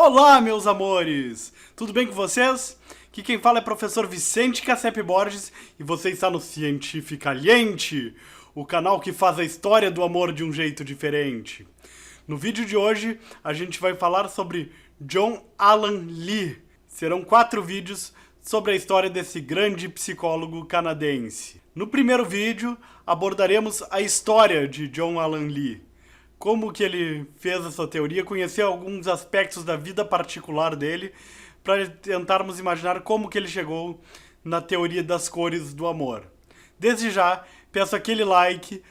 Olá, meus amores! Tudo bem com vocês? Aqui quem fala é o professor Vicente Cassep Borges e você está no Cientificaliente, o canal que faz a história do amor de um jeito diferente. No vídeo de hoje, a gente vai falar sobre John Alan Lee. Serão 4 vídeos sobre a história desse grande psicólogo canadense. No primeiro vídeo, abordaremos a história de John Alan Lee. Como que ele fez a sua teoria, conhecer alguns aspectos da vida particular dele, para tentarmos imaginar como que ele chegou na teoria das cores do amor. Desde já, peço aquele like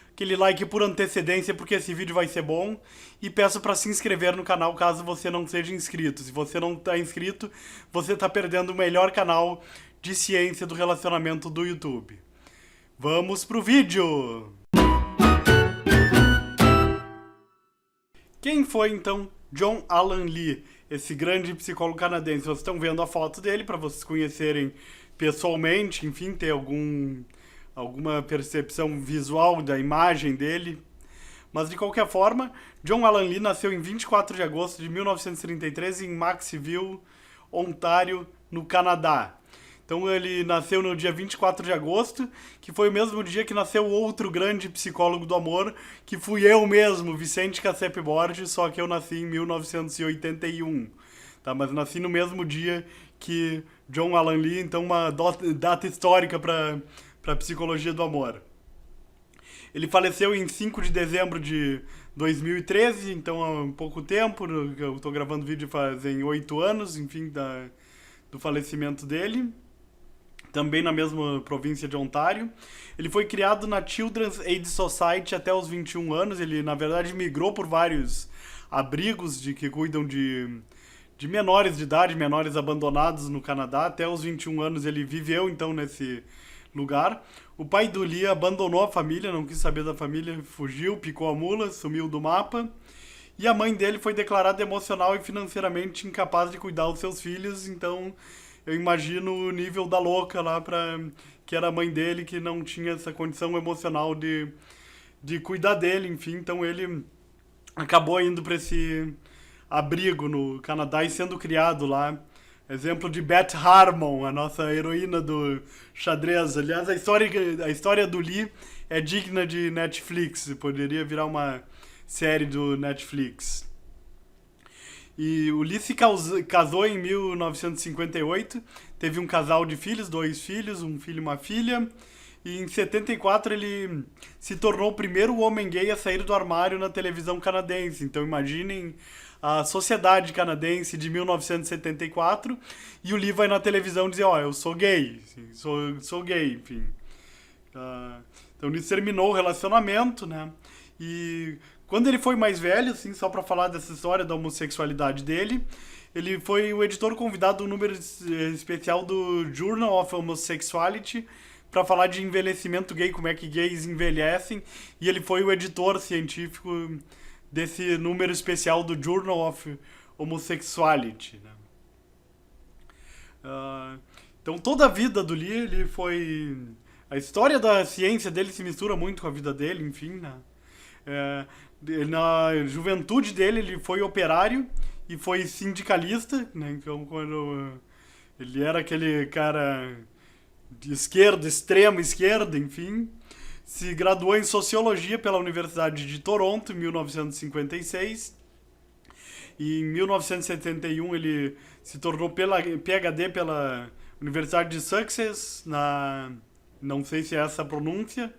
por antecedência, porque esse vídeo vai ser bom, e peço para se inscrever no canal caso você não seja inscrito. Se você não está inscrito, você está perdendo o melhor canal de ciência do relacionamento do YouTube. Vamos pro vídeo! Quem foi, então, John Alan Lee, esse grande psicólogo canadense? Vocês estão vendo a foto dele, para vocês conhecerem pessoalmente, enfim, ter alguma percepção visual da imagem dele. Mas, de qualquer forma, John Alan Lee nasceu em 24 de agosto de 1933 em Maxville, Ontário, no Canadá. Então ele nasceu no dia 24 de agosto, que foi o mesmo dia que nasceu outro grande psicólogo do amor, que fui eu mesmo, Vicente Cassep Borges, só que eu nasci em 1981. Tá? Mas nasci no mesmo dia que John Alan Lee, então uma data histórica para a psicologia do amor. Ele faleceu em 5 de dezembro de 2013, então há pouco tempo, eu estou gravando vídeo fazem 8 anos, enfim, do falecimento dele. Também na mesma província de Ontário. Ele foi criado na Children's Aid Society até os 21 anos. Ele, na verdade, migrou por vários abrigos que cuidam de menores de idade, menores abandonados no Canadá. Até os 21 anos ele viveu, então, nesse lugar. O pai do Lee abandonou a família, não quis saber da família, fugiu, picou a mula, sumiu do mapa. E a mãe dele foi declarada emocional e financeiramente incapaz de cuidar dos seus filhos, então eu imagino o nível da louca lá, que era a mãe dele, que não tinha essa condição emocional de cuidar dele, enfim. Então ele acabou indo para esse abrigo no Canadá e sendo criado lá. Exemplo de Beth Harmon, a nossa heroína do xadrez. Aliás, a história do Lee é digna de Netflix, poderia virar uma série do Netflix. E o Lee se casou em 1958, teve um casal de filhos, 2 filhos, um filho e uma filha. E em 74 ele se tornou o primeiro homem gay a sair do armário na televisão canadense. Então imaginem a sociedade canadense de 1974 e o Lee vai na televisão dizer, eu sou gay, sou gay, enfim. Então ele terminou o relacionamento, né? E quando ele foi mais velho, assim, só pra falar dessa história da homossexualidade dele, ele foi o editor convidado do número especial do Journal of Homosexuality pra falar de envelhecimento gay, como é que gays envelhecem, e ele foi o editor científico desse número especial do Journal of Homosexuality, né? Então toda a vida do Lee, ele foi... A história da ciência dele se mistura muito com a vida dele, enfim, né? Na juventude dele, ele foi operário e foi sindicalista, né? Então, quando ele era aquele cara de esquerda, extrema esquerda, enfim, se graduou em Sociologia pela Universidade de Toronto, em 1956, e em 1971 ele se tornou PhD pela Universidade de Sussex, não sei se é essa a pronúncia,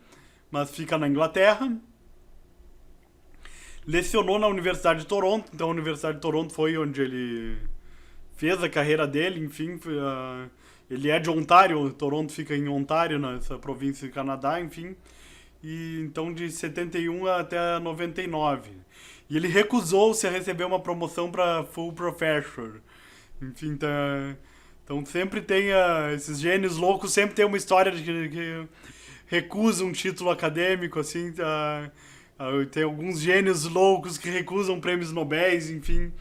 mas fica na Inglaterra. Lecionou na Universidade de Toronto, então a Universidade de Toronto foi onde ele fez a carreira dele, enfim, ele é de Ontário, Toronto fica em Ontário, nessa província do Canadá, enfim, e então de 71 até 99. E ele recusou-se a receber uma promoção para full professor, enfim, então sempre tem esses gênios loucos, sempre tem uma história de que recusa um título acadêmico, assim, tem alguns gênios loucos que recusam prêmios Nobéis, enfim.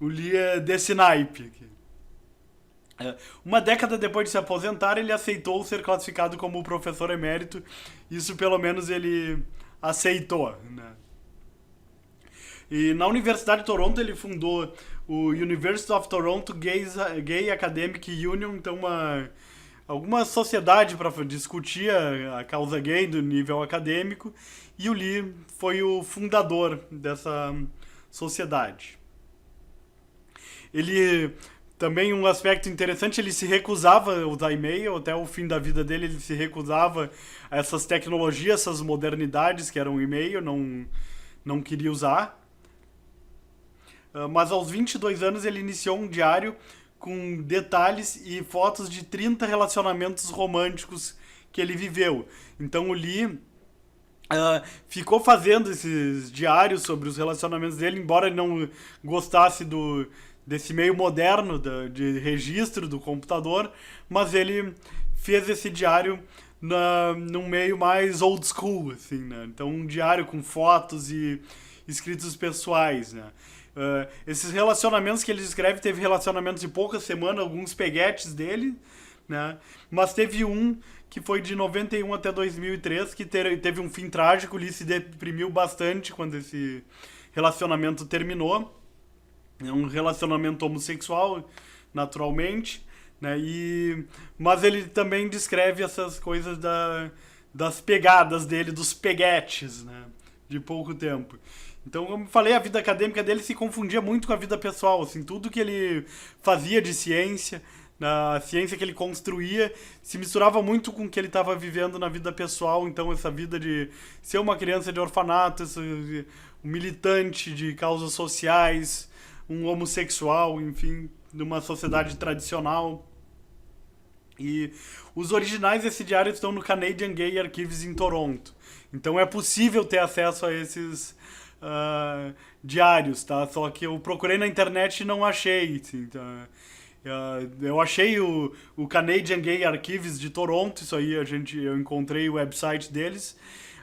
O Lee é desse naipe aqui. Uma década depois de se aposentar, ele aceitou ser classificado como professor emérito. Isso, pelo menos, ele aceitou, né? E na Universidade de Toronto ele fundou o University of Toronto Gay Academic Union, então alguma sociedade para discutir a causa gay do nível acadêmico, e o Lee foi o fundador dessa sociedade. Ele também, um aspecto interessante, ele se recusava a usar e-mail, até o fim da vida dele ele se recusava a essas tecnologias, essas modernidades que eram e-mail, não queria usar. Mas aos 22 anos ele iniciou um diário com detalhes e fotos de 30 relacionamentos românticos que ele viveu. Então o Lee ficou fazendo esses diários sobre os relacionamentos dele, embora ele não gostasse desse meio moderno de registro do computador, mas ele fez esse diário num meio mais old school, assim, né? Então um diário com fotos e escritos pessoais, né? Esses relacionamentos que ele descreve, teve relacionamentos de poucas semanas, alguns peguetes dele, né? Mas teve um que foi de 91 até 2003, que teve um fim trágico. Ele se deprimiu bastante quando esse relacionamento terminou. É um relacionamento homossexual, naturalmente, né? Mas ele também descreve essas coisas das pegadas dele, dos peguetes, né? De pouco tempo. Então, como eu falei, a vida acadêmica dele se confundia muito com a vida pessoal, assim, tudo que ele fazia de ciência, a ciência que ele construía, se misturava muito com o que ele estava vivendo na vida pessoal. Então, essa vida de ser uma criança de orfanato, um militante de causas sociais, um homossexual, enfim, numa sociedade tradicional. E os originais desse diário estão no Canadian Gay Archives em Toronto. Então é possível ter acesso a esses diários, tá? Só que eu procurei na internet e não achei. Assim, tá? Eu achei o Canadian Gay Archives de Toronto, isso aí eu encontrei o website deles.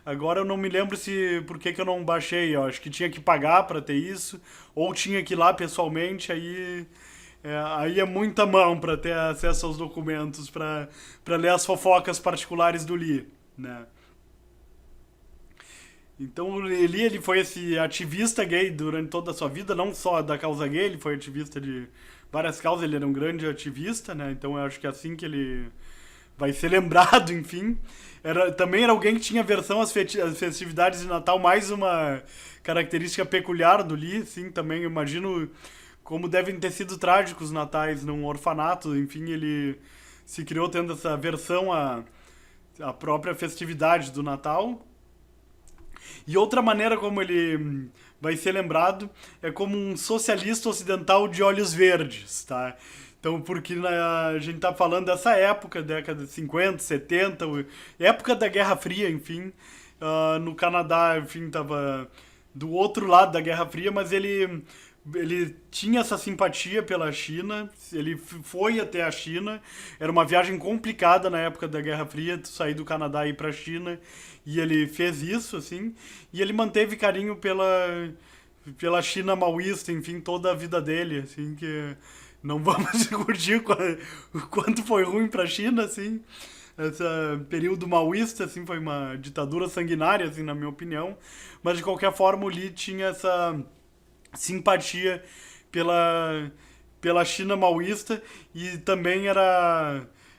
Agora eu não me lembro por que eu não baixei. Eu acho que tinha que pagar para ter isso, ou tinha que ir lá pessoalmente, aí é muita mão para ter acesso aos documentos, para ler as fofocas particulares do Lee, né? Então o Lee, ele foi esse ativista gay durante toda a sua vida, não só da causa gay, ele foi ativista de várias causas, ele era um grande ativista, né? Então eu acho que é assim que ele vai ser lembrado, enfim. Também era alguém que tinha aversão às festividades de Natal, mais uma característica peculiar do Lee, sim, também eu imagino como devem ter sido trágicos os natais num orfanato, enfim, ele se criou tendo essa aversão à própria festividade do Natal. E outra maneira como ele vai ser lembrado é como um socialista ocidental de olhos verdes, tá? Então, porque a gente tá falando dessa época, década de 50, 70, época da Guerra Fria, enfim. No Canadá, enfim, tava do outro lado da Guerra Fria, mas ele tinha essa simpatia pela China, ele foi até a China, era uma viagem complicada na época da Guerra Fria, sair do Canadá e ir pra China, e ele fez isso, assim, e ele manteve carinho pela China maoísta, enfim, toda a vida dele, assim, que não vamos discutir o quanto foi ruim pra China, assim, esse período maoísta, assim, foi uma ditadura sanguinária, assim, na minha opinião, mas de qualquer forma o Lee tinha essa simpatia pela China maoísta, e também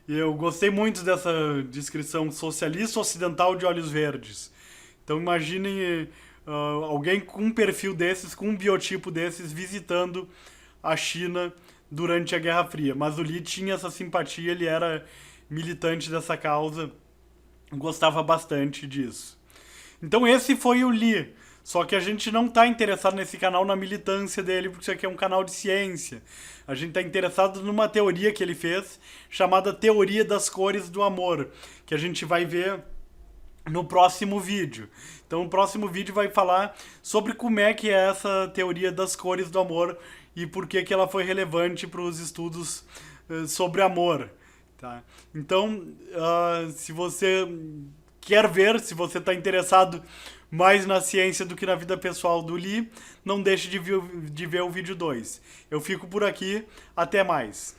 eu gostei muito dessa descrição, socialista ocidental de olhos verdes. Então imaginem alguém com um perfil desses, com um biotipo desses, visitando a China durante a Guerra Fria. Mas o Lee tinha essa simpatia, ele era militante dessa causa, gostava bastante disso. Então esse foi o Lee. Só que a gente não está interessado nesse canal na militância dele, porque isso aqui é um canal de ciência. A gente está interessado numa teoria que ele fez, chamada Teoria das Cores do Amor, que a gente vai ver no próximo vídeo. Então o próximo vídeo vai falar sobre como é que é essa teoria das cores do amor e por que ela foi relevante para os estudos sobre amor. Tá? Então, se você quer ver, se você está interessado mais na ciência do que na vida pessoal do Lee, não deixe de ver o vídeo 2. Eu fico por aqui, até mais.